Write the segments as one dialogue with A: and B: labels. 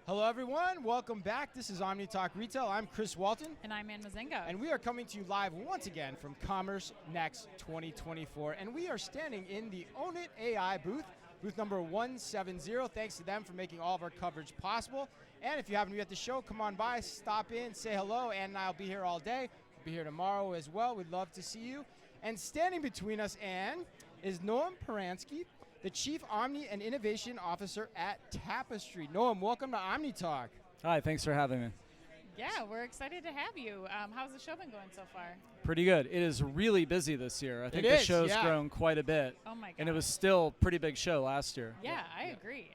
A: Hello, everyone. Welcome back. This is Omni Talk Retail. I'm Chris Walton.
B: And I'm Ann Mazinga.
A: And we are coming to you live once again from CommerceNext 2024. And we are standing in the Ownit AI booth number 170. Thanks to them for making all of our coverage possible. And if you happen to be at the show, come on by, stop in, say hello. Ann and I will be here all day. We'll be here tomorrow as well. We'd love to see you. And standing between us, Ann, is Noam Paransky, the Chief Omni and Innovation Officer at Tapestry. Noam, welcome to Omni Talk.
C: Hi, thanks for having me.
B: Yeah, we're excited to have you. How's the show been going so far?
C: Pretty good. It is really busy this year. I think the show's grown quite a bit.
B: Oh my god.
C: And it was still a pretty big show last year.
B: Yeah, I agree.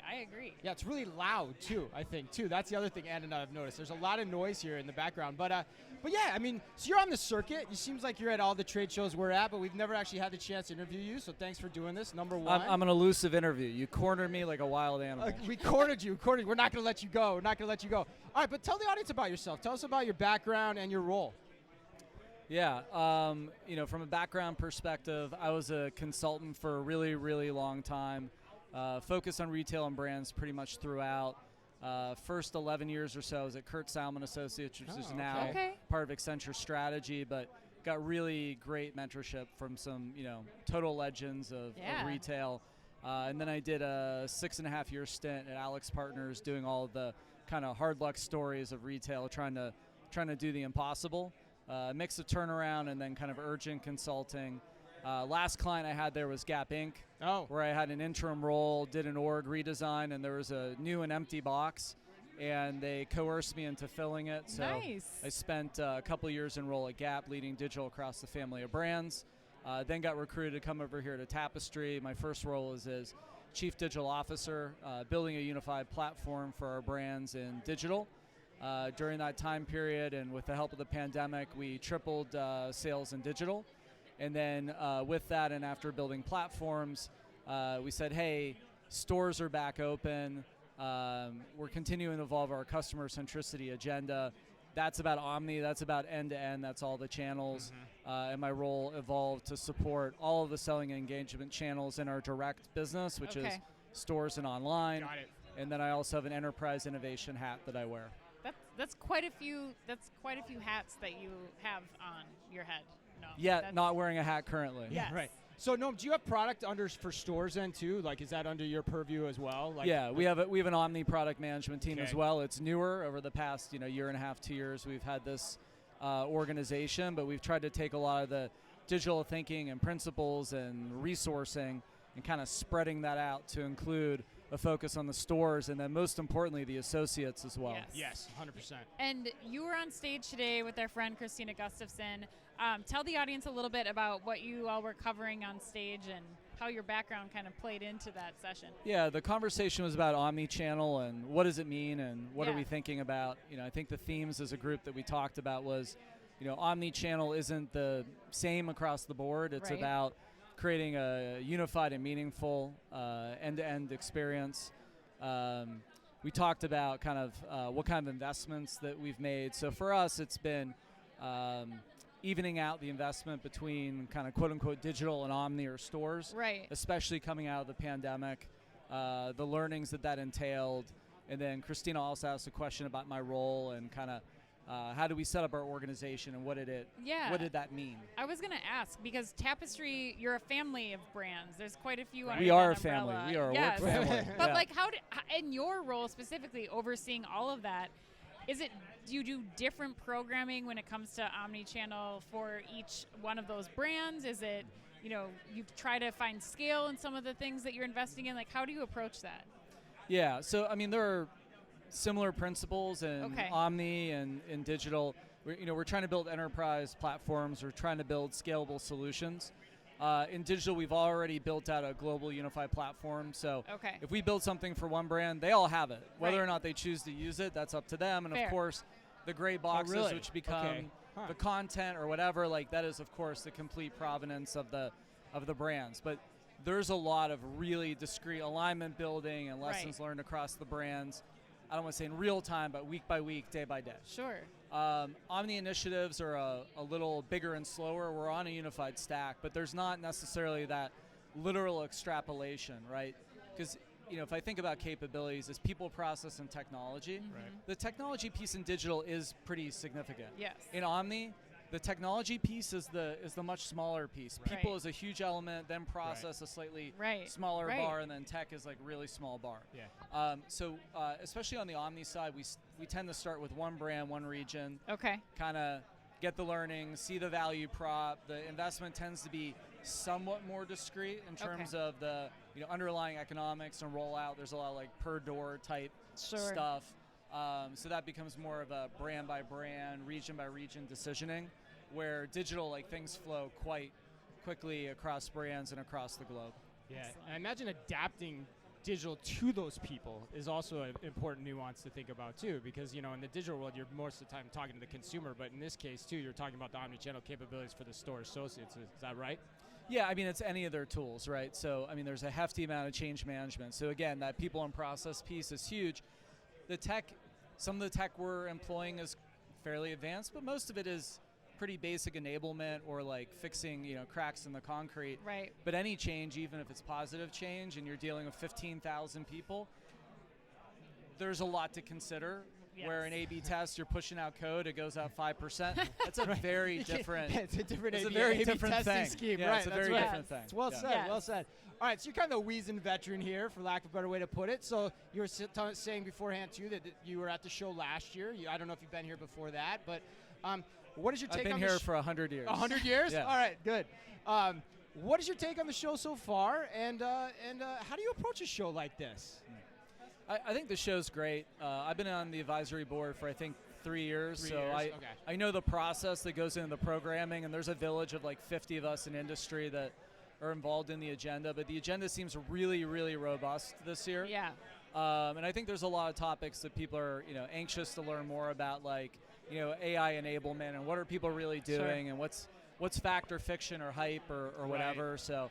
A: Yeah, it's really loud too, I think, too. That's the other thing Ann and I have noticed. There's a lot of noise here in the background. But yeah, I mean, so you're on the circuit. It seems like you're at all the trade shows we're at, but we've never actually had the chance to interview you, so thanks for doing this, number one.
C: I'm an elusive interview. You cornered me like a wild animal.
A: We cornered you. We're not going to let you go. All right, but tell the audience about yourself. Tell us about your background and your role.
C: Yeah, from a background perspective, I was a consultant for a really, really long time, focused on retail and brands pretty much throughout. First 11 years or so I was at Kurt Salmon Associates, which is now part of Accenture Strategy, but got really great mentorship from some, total legends of retail. And then I did a 6.5-year stint at AlixPartners doing all of the kind of hard luck stories of retail, trying to do the impossible. Mix of turnaround and then kind of urgent consulting. Last client I had there was Gap Inc., where I had an interim role, did an org redesign, and there was a new and empty box, and they coerced me into filling it. So
B: nice.
C: I spent a couple years in role at Gap, leading digital across the family of brands. Then got recruited to come over here to Tapestry. My first role is as Chief Digital Officer, building a unified platform for our brands in digital. During that time period, and with the help of the pandemic, we tripled sales in digital. And then with that, and after building platforms, we said, hey, stores are back open. We're continuing to evolve our customer centricity agenda. That's about Omni, that's about end-to-end, that's all the channels. And my role evolved to support all of the selling and engagement channels in our direct business, which is stores and online.
A: Got it.
C: And then I also have an enterprise innovation hat that I wear.
B: That's quite a few hats that you have on your head. No.
C: Yeah, not wearing a hat currently.
B: Yes.
A: Right. So, Noam, do you have product for stores then too? Like, is that under your purview as well?
C: We have an Omni product management team as well. It's newer over the past year and a half, 2 years. We've had this organization, but we've tried to take a lot of the digital thinking and principles and resourcing and kind of spreading that out to include a focus on the stores and then most importantly the associates as well.
A: Yes, 100%.
B: And you were on stage today with our friend Christina Gustafson. Tell the audience a little bit about what you all were covering on stage and how your background kind of played into that session.
C: Yeah, the conversation was about omnichannel and what does it mean and what are we thinking about. I think the themes as a group that we talked about was, omnichannel isn't the same across the board. It's about creating a unified and meaningful end-to-end experience. We talked about kind of what kind of investments that we've made. So for us, it's been evening out the investment between kind of quote-unquote digital and omni or stores, especially coming out of the pandemic, the learnings that entailed. And then Christina also asked a question about my role and kind of how do we set up our organization and what did that mean?
B: I was going to ask because Tapestry, you're a family of brands. There's quite a few under
C: We are a
B: that
C: family.
B: umbrella.
C: We are a work family.
B: But like in your role specifically overseeing all of that, do you do different programming when it comes to omnichannel for each one of those brands? Is it, you try to find scale in some of the things that you're investing in? Like how do you approach that?
C: Yeah, so I mean there are similar principles in Omni and in digital. We're trying to build enterprise platforms. We're trying to build scalable solutions. In digital, we've already built out a global unified platform. So if we build something for one brand, they all have it. Whether or not they choose to use it, that's up to them. And of course, the gray boxes, which become the content or whatever, like that is of course the complete provenance of the brands. But there's a lot of really discrete alignment building and lessons learned across the brands. I don't want to say in real time, but week by week, day by day.
B: Sure.
C: Omni initiatives are a little bigger and slower. We're on a unified stack, but there's not necessarily that literal extrapolation, right? Because if I think about capabilities, it's people, process, and technology.
A: Right.
C: The technology piece in digital is pretty significant.
B: Yes.
C: In Omni, the technology piece is the much smaller piece.
B: Right.
C: People is a huge element, then process a slightly smaller bar, and then tech is like really small bar.
A: Yeah.
C: So especially on the Omni side, we tend to start with one brand, one region.
B: Okay.
C: Kind of get the learning, see the value prop. The investment tends to be somewhat more discrete in terms of the underlying economics and rollout. There's a lot of like per door type stuff. So that becomes more of a brand by brand, region by region decisioning, where digital, like, things flow quite quickly across brands and across the globe.
A: Yeah, and I imagine adapting digital to those people is also an important nuance to think about too, because in the digital world you're most of the time talking to the consumer, but in this case too you're talking about the omnichannel capabilities for the store associates. Is that right?
C: Yeah, I mean, it's any of their tools, right? So I mean, there's a hefty amount of change management. So again, that people and process piece is huge. The tech, some of the tech we're employing is fairly advanced, but most of it is pretty basic enablement or like fixing cracks in the concrete.
B: Right.
C: But any change, even if it's positive change and you're dealing with 15,000 people, there's a lot to consider.
B: Yes.
C: Where an A/B test, you're pushing out code, it goes out 5%. That's a very different.
A: It's a different
C: it's
A: A/B,
C: a very
A: A/B
C: different
A: testing
C: thing.
A: scheme.
C: Yeah,
A: Right.
C: it's a
A: That's
C: very
A: right.
C: different thing.
A: It's well
C: Yeah.
A: said.
B: Yes.
A: Well said. All right, so you're kind of the weazened veteran here, for lack of a better way to put it. So you were saying beforehand too that you were at the show last year. I don't know if you've been here before that, but what is your take on
C: I've been here for 100 years.
A: 100 years?
C: Yeah.
A: All right, good. What is your take on the show so far, and how do you approach a show like this?
C: I think the show's great. I've been on the advisory board for, I think, 3 years.
A: 3
C: so
A: years,
C: I know the process that goes into the programming, and there's a village of like 50 of us in industry that are involved in the agenda. But the agenda seems really, really robust this year.
B: Yeah.
C: And I think there's a lot of topics that people are anxious to learn more about, like AI enablement and what are people really doing, and what's fact or fiction or hype or whatever. So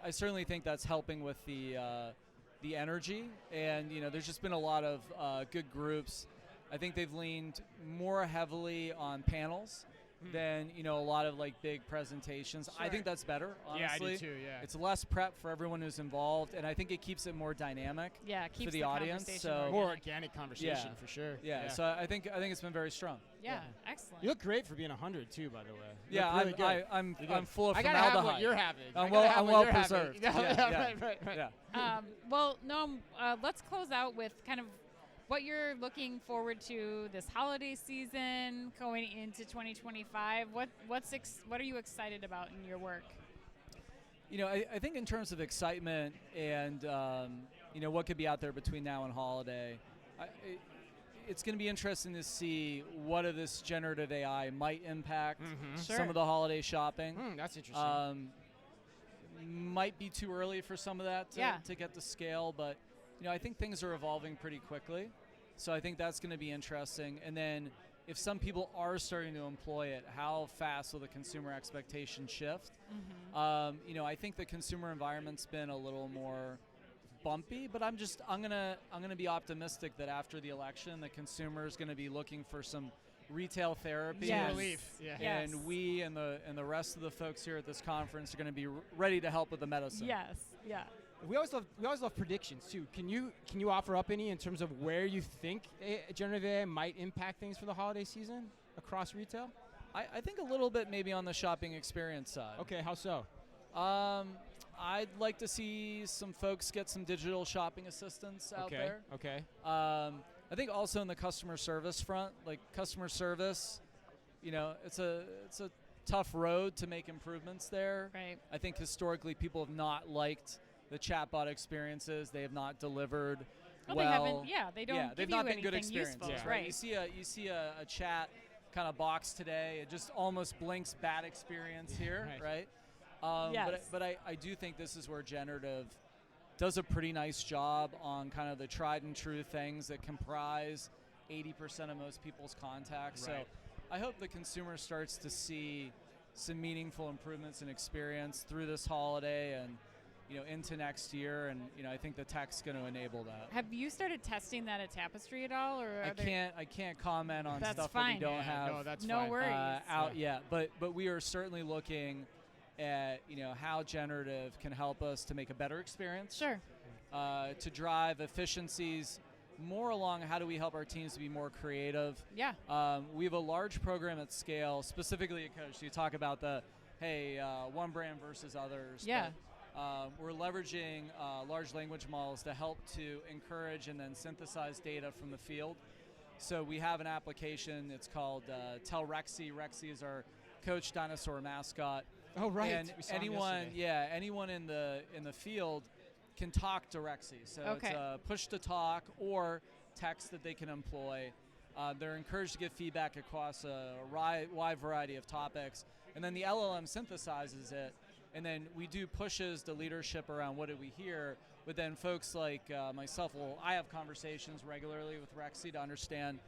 C: I certainly think that's helping with the energy, and there's just been a lot of good groups. I think they've leaned more heavily on panels than a lot of like big presentations.
A: Sure.
C: I think that's better, honestly.
A: Yeah, I do too. Yeah.
C: It's less prep for everyone who's involved, and I think it keeps it more dynamic.
B: Yeah, it keeps
C: for the audience.
B: conversation
C: So
A: more organic conversation for sure.
C: Yeah. So I think it's been very strong.
B: Yeah, excellent.
A: You look great for being 100 too, by the way. You
C: Yeah,
A: look really good.
C: I'm
A: You're good.
C: full of
A: I
C: formaldehyde.
A: gotta have what you're having.
C: I'm
A: I
C: well
A: gotta have what you're
C: preserved.
A: having.
C: Yeah.
A: Right.
C: Yeah.
B: Well, Noam, let's close out with kind of what you're looking forward to this holiday season going into 2025. What are you excited about in your work?
C: I think in terms of excitement and what could be out there between now and holiday, it's going to be interesting to see what of this generative AI might impact some of the holiday shopping.
A: That's interesting.
C: Might be too early for some of that to get to scale, but I think things are evolving pretty quickly. So I think that's going to be interesting. And then if some people are starting to employ it, how fast will the consumer expectation shift? I think the consumer environment's been a little more bumpy, but I'm gonna be optimistic that after the election, the consumer is going to be looking for some retail therapy.
B: Yes.
A: Relief. Yeah.
B: Yes.
C: And we and the rest of the folks here at this conference are going to be ready to help with the medicine.
B: Yes. Yeah.
A: We always love predictions too. Can you offer up any in terms of where you think generative AI might impact things for the holiday season across retail?
C: I think a little bit maybe on the shopping experience side.
A: Okay, how so?
C: I'd like to see some folks get some digital shopping assistance out there.
A: Okay.
C: I think also in the customer service front, like customer service, it's a tough road to make improvements there.
B: Right.
C: I think historically people have not liked the chatbot experiences. They have not delivered well.
B: They haven't. Yeah, they don't.
C: Yeah,
B: give
C: they've
B: you
C: not been
B: anything
C: good experiences.
B: useful,
C: Right.
B: right.
C: You see a chat kind of box today. It just almost blinks bad experience here, right?
B: Yes.
C: But I do think this is where generative does a pretty nice job on kind of the tried and true things that comprise 80% of most people's contacts.
A: Right.
C: So I hope the consumer starts to see some meaningful improvements in experience through this holiday and into next year, and I think the tech's going to enable that.
B: Have you started testing that at Tapestry at all, or
C: I can't comment on
B: That's
C: stuff
B: fine.
C: that we don't
A: Yeah,
C: have
A: no, that's
B: no
A: fine.
B: worries.
C: out yet. But we are certainly looking at how generative can help us to make a better experience.
B: Sure.
C: to drive efficiencies more along how do we help our teams to be more creative.
B: Yeah.
C: We have a large program at scale, specifically at Coach. You talk about the, one brand versus others.
B: Yeah.
C: But, we're leveraging large language models to help to encourage and then synthesize data from the field. So we have an application, it's called Tell Rexy. Rexy is our Coach dinosaur mascot.
A: Oh, right.
C: And
A: We saw him
C: anyone in the field can talk to Rexy. So
B: Okay.
C: it's a push to talk or text that they can employ. They're encouraged to give feedback across a wide variety of topics. And then the LLM synthesizes it. And then we do pushes to leadership around what did we hear. But then folks like myself, I have conversations regularly with Rexy to understand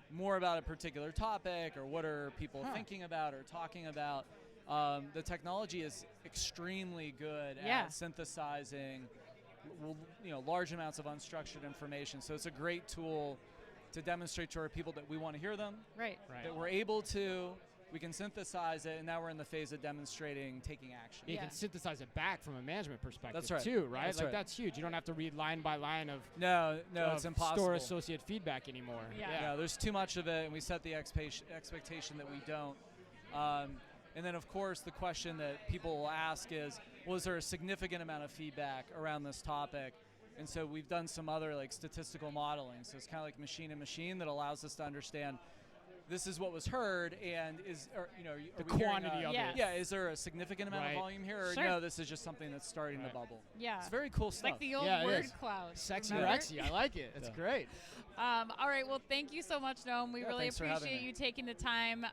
C: more about a particular topic or what are people thinking about or talking about. The technology is extremely good at synthesizing large amounts of unstructured information. So it's a great tool to demonstrate to our people that we want to hear them,
B: Right.
C: that we're able to, we can synthesize it, and now we're in the phase of demonstrating taking action.
A: You can synthesize it back from a management perspective
C: That's right.
A: too, right?
C: That's
A: like
C: right.
A: that's huge. You don't have to read line by line of
C: No, it's impossible.
A: store associate feedback anymore.
B: Yeah.
C: No, there's too much of it, and we set the expectation that we don't. And then, of course, the question that people will ask is, was there a significant amount of feedback around this topic? And so we've done some other statistical modeling. So it's kind of like machine to machine that allows us to understand this is what was heard, and
A: The quantity of
B: Yes.
A: it.
C: Yeah, is there a significant amount
A: Right.
C: of volume here, or
B: Sure.
C: no, this is just something that's starting to bubble.
B: Yeah.
C: It's very cool
B: It's
C: stuff.
B: like the old
A: Yeah, it
B: word
A: is.
B: cloud.
A: Sexy
B: remember?
A: Rexy. I like it. It's
C: Yeah.
A: great.
B: All right. Well, thank you so much, Noam. We
C: Yeah,
B: really
C: thanks for having
B: appreciate
C: me.
B: you taking the time.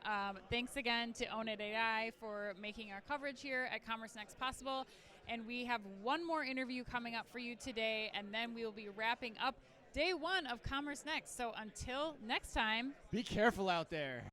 B: Thanks again to Ownit AI for making our coverage here at CommerceNext possible. And we have one more interview coming up for you today, and then we will be wrapping up day one of CommerceNext. So until next time.
A: Be careful out there.